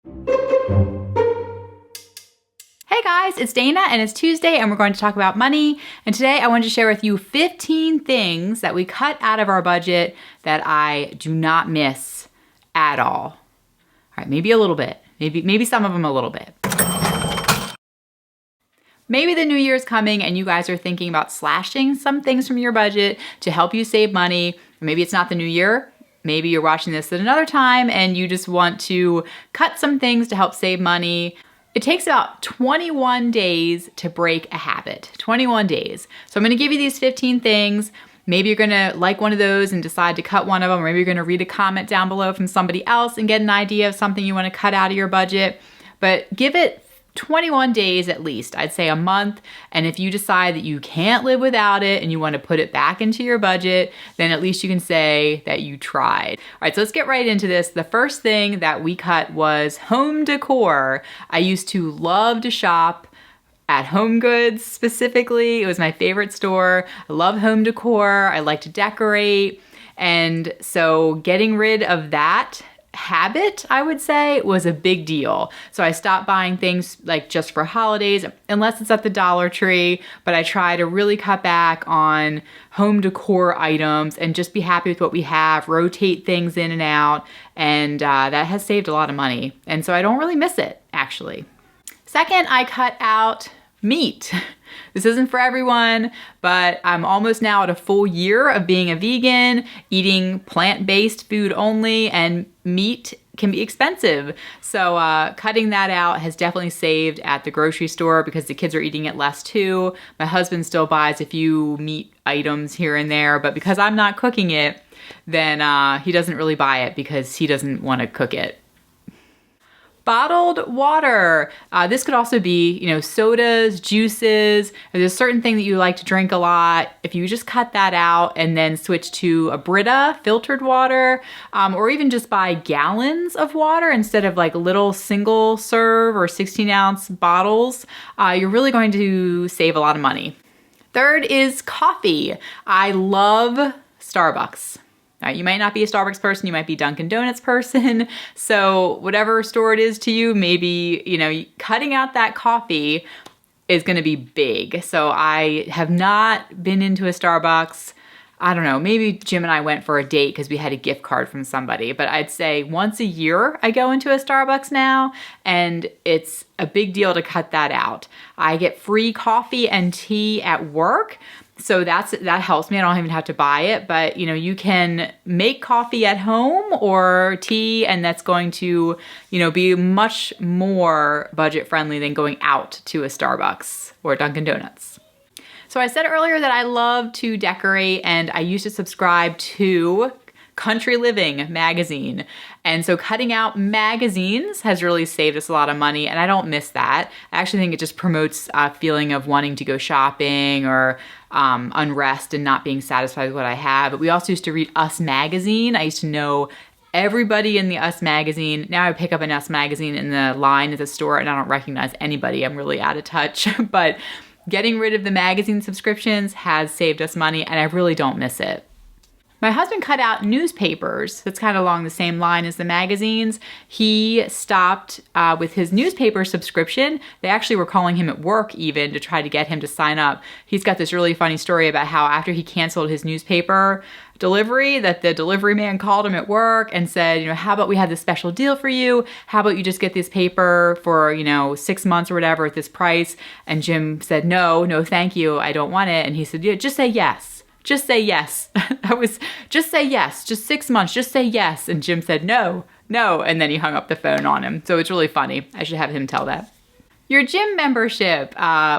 Hey guys, it's Dana and it's Tuesday and we're going to talk about money. And today I wanted to share with you 15 things that we cut out of our budget that I do not miss at all. All right, maybe a little bit. Maybe some of them a little bit. Maybe the new year is coming and you guys are thinking about slashing some things from your budget to help you save money. Or maybe it's not the new year. Maybe you're watching this at another time and you just want to cut some things to help save money. It takes about 21 days to break a habit, 21 days. So I'm gonna give you these 15 things. Maybe you're gonna like one of those and decide to cut one of them, or maybe you're gonna read a comment down below from somebody else and get an idea of something you wanna cut out of your budget. But give it 21 days at least, I'd say a month. And if you decide that you can't live without it and you want to put it back into your budget, then at least you can say that you tried. All right, so let's get right into this. The first thing that we cut was home decor. I used to love to shop at Home Goods specifically. It was my favorite store. I love home decor. I like to decorate. And so getting rid of that habit, I would say, was a big deal. So I stopped buying things like just for holidays, unless it's at the Dollar Tree, but I try to really cut back on home decor items and just be happy with what we have, rotate things in and out, and that has saved a lot of money. And so I don't really miss it, actually. Second, I cut out meat. This isn't for everyone, but I'm almost now at a full year of being a vegan, eating plant-based food only, and meat can be expensive. So cutting that out has definitely saved at the grocery store because the kids are eating it less too. My husband still buys a few meat items here and there, but because I'm not cooking it, then he doesn't really buy it because he doesn't want to cook it. Bottled water. This could also be, sodas, juices. If there's a certain thing that you like to drink a lot, if you just cut that out and then switch to a Brita filtered water, or even just buy gallons of water instead of like little single serve or 16-ounce bottles, you're really going to save a lot of money. Third is coffee. I love Starbucks. You might not be a Starbucks person, you might be Dunkin' Donuts person. So whatever store it is to you, maybe, cutting out that coffee is gonna be big. So I have not been into a Starbucks. I don't know, maybe Jim and I went for a date because we had a gift card from somebody, but I'd say once a year I go into a Starbucks now, and it's a big deal to cut that out. I get free coffee and tea at work. So that helps me. I don't even have to buy it, but you can make coffee at home or tea, and that's going to, be much more budget friendly than going out to a Starbucks or Dunkin' Donuts. So I said earlier that I love to decorate, and I used to subscribe to Country Living magazine. And so cutting out magazines has really saved us a lot of money, and I don't miss that. I actually think it just promotes a feeling of wanting to go shopping or unrest and not being satisfied with what I have. But we also used to read Us magazine. I used to know everybody in the Us magazine. Now I pick up an Us magazine in the line at the store and I don't recognize anybody. I'm really out of touch. But getting rid of the magazine subscriptions has saved us money, and I really don't miss it. My husband cut out newspapers. That's kind of along the same line as the magazines. He stopped with his newspaper subscription. They actually were calling him at work even to try to get him to sign up. He's got this really funny story about how after he canceled his newspaper delivery, that the delivery man called him at work and said, how about we have this special deal for you? How about you just get this paper for, 6 months or whatever at this price? And Jim said, no, thank you. I don't want it. And he said, yeah, just say yes. Just say yes. Just say yes. Just 6 months. Just say yes. And Jim said, no. And then he hung up the phone on him. So it's really funny. I should have him tell that. Your gym membership.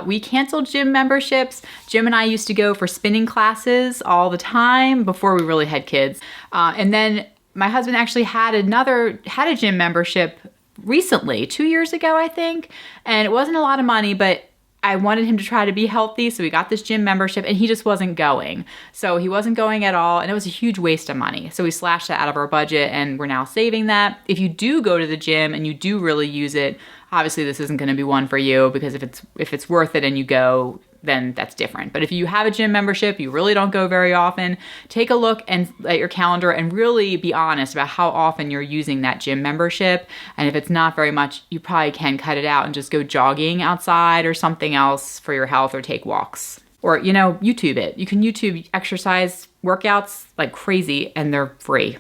We canceled gym memberships. Jim and I used to go for spinning classes all the time before we really had kids. And then my husband actually had a gym membership recently, 2 years ago, I think. And it wasn't a lot of money, but I wanted him to try to be healthy, so we got this gym membership, and he just wasn't going. So he wasn't going at all, and it was a huge waste of money. So we slashed that out of our budget, and we're now saving that. If you do go to the gym and you do really use it, obviously this isn't going to be one for you, because if it's worth it and you go, then that's different. But if you have a gym membership, you really don't go very often, take a look at your calendar and really be honest about how often you're using that gym membership. And if it's not very much, you probably can cut it out and just go jogging outside or something else for your health, or take walks. Or, YouTube it. You can YouTube exercise workouts like crazy, and they're free.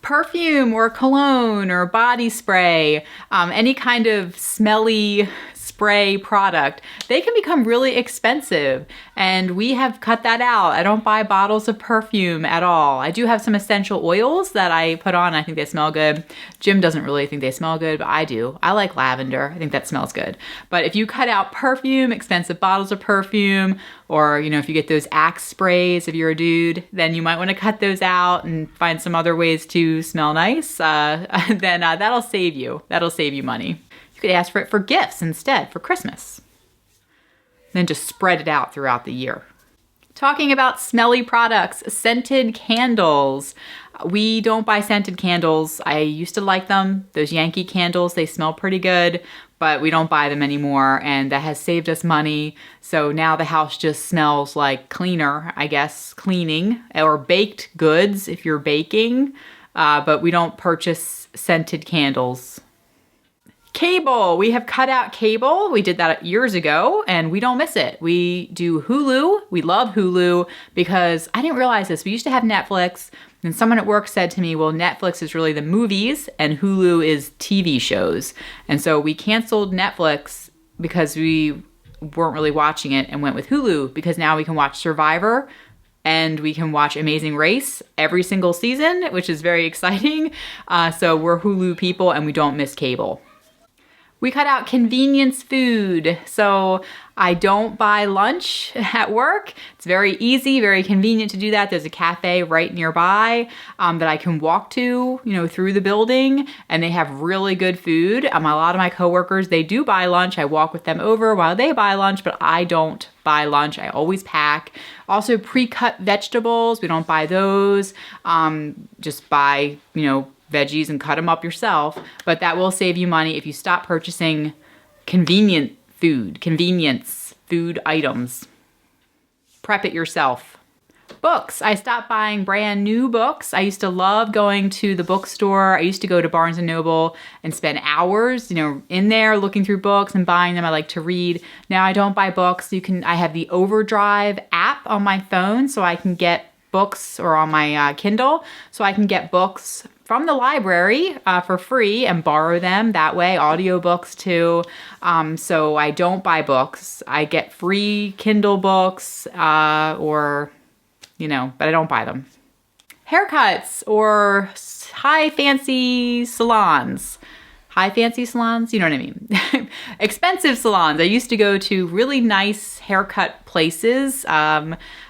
Perfume or cologne or body spray, any kind of smelly spray product, they can become really expensive, and we have cut that out. I don't buy bottles of perfume at all. I do have some essential oils that I put on. I think they smell good. Jim doesn't really think they smell good, but I do. I like lavender. I think that smells good. But if you cut out perfume, expensive bottles of perfume, or if you get those Axe sprays, if you're a dude, then you might want to cut those out and find some other ways to smell nice. Then that'll save you. That'll save you money. You could ask for it for gifts instead, for Christmas. Then just spread it out throughout the year. Talking about smelly products, scented candles. We don't buy scented candles. I used to like them. Those Yankee candles, they smell pretty good, but we don't buy them anymore, and that has saved us money. So now the house just smells like cleaner, I guess, cleaning, or baked goods if you're baking, but we don't purchase scented candles. Cable. We have cut out cable. We did that years ago, and we don't miss it. We do Hulu. We love Hulu because I didn't realize this. We used to have Netflix, and someone at work said to me, well, Netflix is really the movies and Hulu is TV shows. And so we canceled Netflix because we weren't really watching it and went with Hulu, because now we can watch Survivor and we can watch Amazing Race every single season, which is very exciting. So we're Hulu people, and we don't miss cable. We cut out convenience food. So I don't buy lunch at work. It's very easy, very convenient to do that. There's a cafe right nearby that I can walk to, through the building, and they have really good food. A lot of my coworkers, they do buy lunch. I walk with them over while they buy lunch, but I don't buy lunch. I always pack. Also, pre-cut vegetables, we don't buy those. Just buy, veggies and cut them up yourself, but that will save you money if you stop purchasing convenience food items. Prep it yourself. Books. I stopped buying brand new books. I used to love going to the bookstore. I used to go to Barnes & Noble and spend hours, in there looking through books and buying them. I like to read. Now I don't buy books. I have the Overdrive app on my phone, so I can get books, or on my Kindle, so I can get books from the library for free and borrow them that way. Audiobooks too. So I don't buy books. I get free Kindle books, but I don't buy them. Haircuts or high fancy salons. High fancy salons, you know what I mean? Expensive salons. I used to go to really nice haircut places.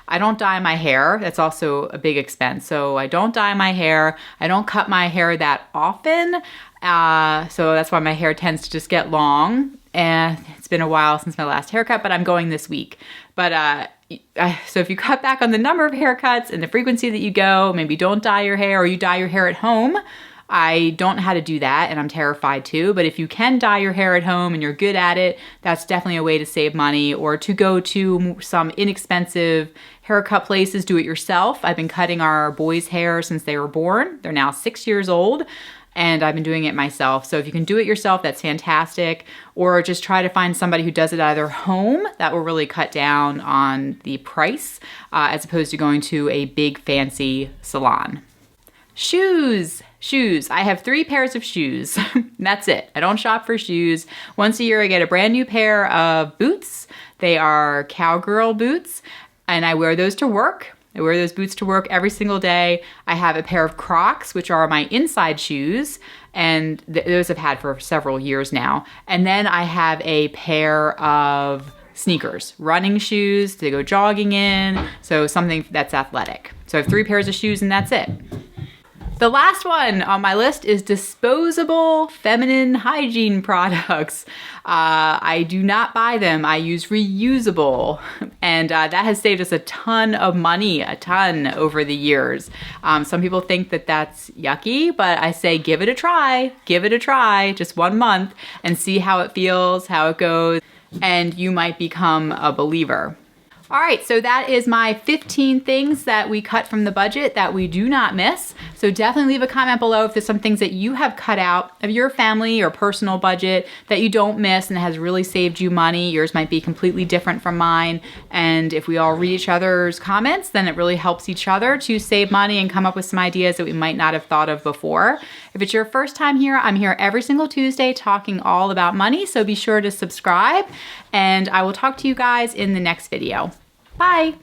I don't dye my hair. That's also a big expense. So I don't dye my hair. I don't cut my hair that often. So that's why my hair tends to just get long. And it's been a while since my last haircut, but I'm going this week. But so if you cut back on the number of haircuts and the frequency that you go, maybe don't dye your hair, or you dye your hair at home. I don't know how to do that, and I'm terrified too, but if you can dye your hair at home and you're good at it, that's definitely a way to save money, or to go to some inexpensive haircut places, do it yourself. I've been cutting our boys' hair since they were born. They're now 6 years old, and I've been doing it myself. So if you can do it yourself, that's fantastic, or just try to find somebody who does it either home. That will really cut down on the price, as opposed to going to a big fancy salon. Shoes. I have 3 pairs of shoes. That's it. I don't shop for shoes. Once a year, I get a brand new pair of boots. They are cowgirl boots, and I wear those to work. I wear those boots to work every single day. I have a pair of Crocs, which are my inside shoes, and those I've had for several years now. And then I have a pair of sneakers, running shoes to go jogging in, so something that's athletic. So I have 3 pairs of shoes, and that's it. The last one on my list is disposable feminine hygiene products. I do not buy them. I use reusable, and that has saved us a ton of money, over the years. Some people think that that's yucky, but I say give it a try. Give it a try, just 1 month, and see how it feels, how it goes. and you might become a believer. All right, so that is my 15 things that we cut from the budget that we do not miss. So definitely leave a comment below if there's some things that you have cut out of your family or personal budget that you don't miss and has really saved you money. Yours might be completely different from mine. And if we all read each other's comments, then it really helps each other to save money and come up with some ideas that we might not have thought of before. If it's your first time here, I'm here every single Tuesday talking all about money. So be sure to subscribe, and I will talk to you guys in the next video. Bye.